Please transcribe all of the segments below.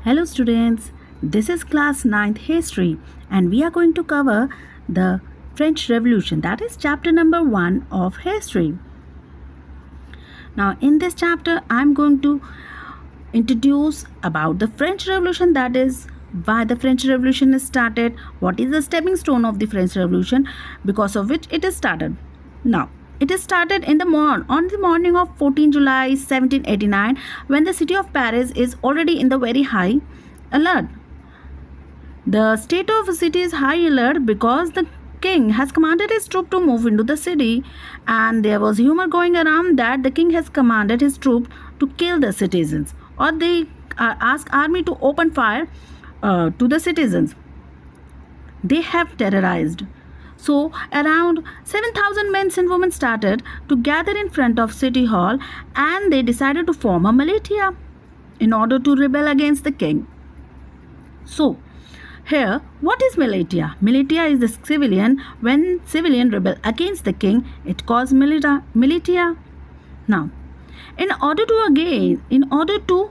Hello students, this is class 9th history and we are going to cover the French Revolution, that is chapter number 1 of history. Now in this chapter I am going to introduce about the French Revolution, that is why the French Revolution is started, what is the stepping stone of the French Revolution because of which it is started. Now it is started on the morning of 14 July 1789 when the city of Paris is already in the very high alert. The state of the city is high alert because the king has commanded his troop to move into the city, and there was rumor going around that the king has commanded his troop to kill the citizens, or they ask army to open fire to the citizens. They have terrorized. So around 7,000 men and women started to gather in front of City Hall, and they decided to form a militia in order to rebel against the king. So here, what is militia? Militia is the civilian. When civilian rebel against the king, it calls militia. Now, in order to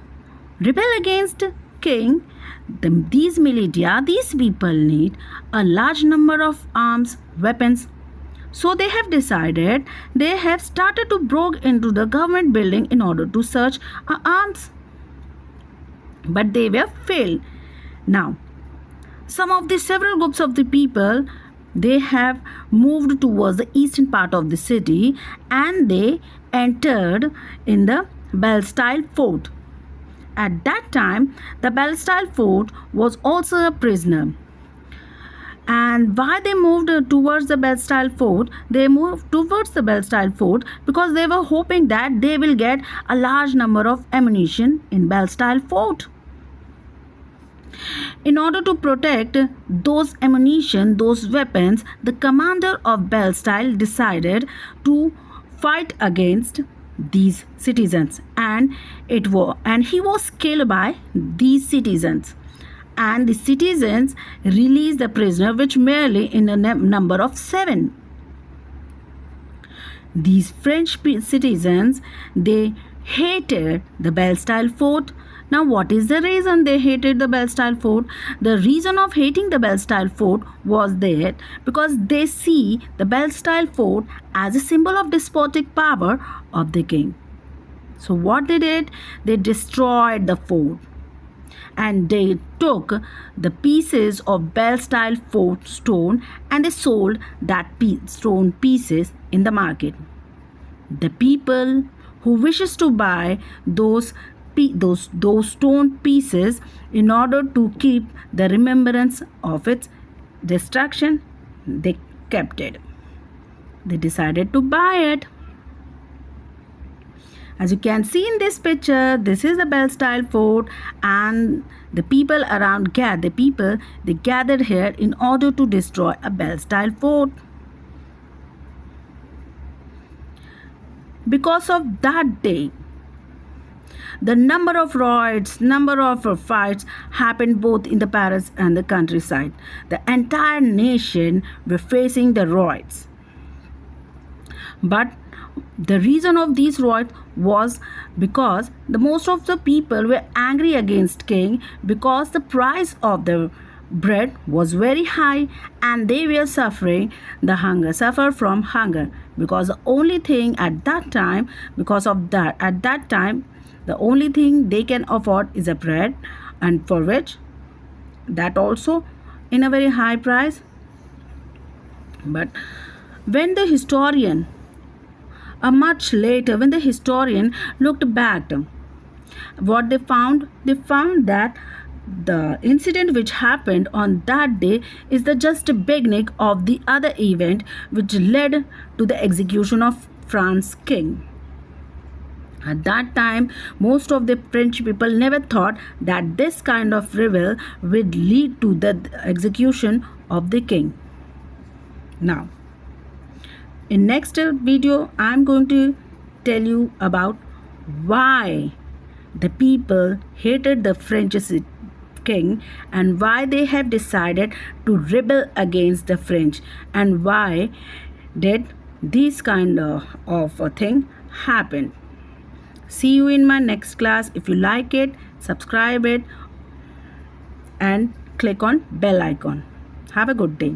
rebel against king, these people need a large number of arms, weapons. So they have decided, they have started to break into the government building in order to search arms. But they were failed. Now, several groups of the people, they have moved towards the eastern part of the city, and they entered in the Bastille fort. At that time, the Bastille fort was also a prisoner. And why they moved towards the Bastille fort? They moved towards the Bastille fort because they were hoping that they will get a large number of ammunition in Bastille fort. In order to protect those ammunition, those weapons, the commander of Bastille decided to fight against these citizens, and he was killed by these citizens, and the citizens released the prisoner, which merely in a number of 7. These French citizens, they hated the Bastille fort. Now, what is the reason they hated the Bastille fort? The reason of hating the Bastille fort was that because they see the Bastille fort as a symbol of despotic power of the king. So what they did? They destroyed the fort, and they took the pieces of Bastille fort stone and they sold that stone pieces in the market. The people who wishes to buy those stone pieces in order to keep the remembrance of its destruction, they kept it. They decided to buy it. As you can see in this picture, this is the Bastille fort, and the people around they gathered here in order to destroy a Bastille fort. Because of that day, the number of riots, number of fights happened both in the Paris and the countryside. The entire nation were facing the riots. But the reason of these riots was because the most of the people were angry against king because the price of the bread was very high, and they were suffer from hunger, because the only thing at that time, the only thing they can afford is a bread, and for which that also in a very high price. But when the historian much later, when the historian looked back, what they found that the incident which happened on that day is just a beginning of the other event which led to the execution of France's king. At that time, most of the French people never thought that this kind of rebel would lead to the execution of the king. Now, in next video, I am going to tell you about why the people hated the French king, and why they have decided to rebel against the French, and why did this kind of a thing happen. See you in my next class. If you like it, subscribe it. and click on bell icon. Have a good day.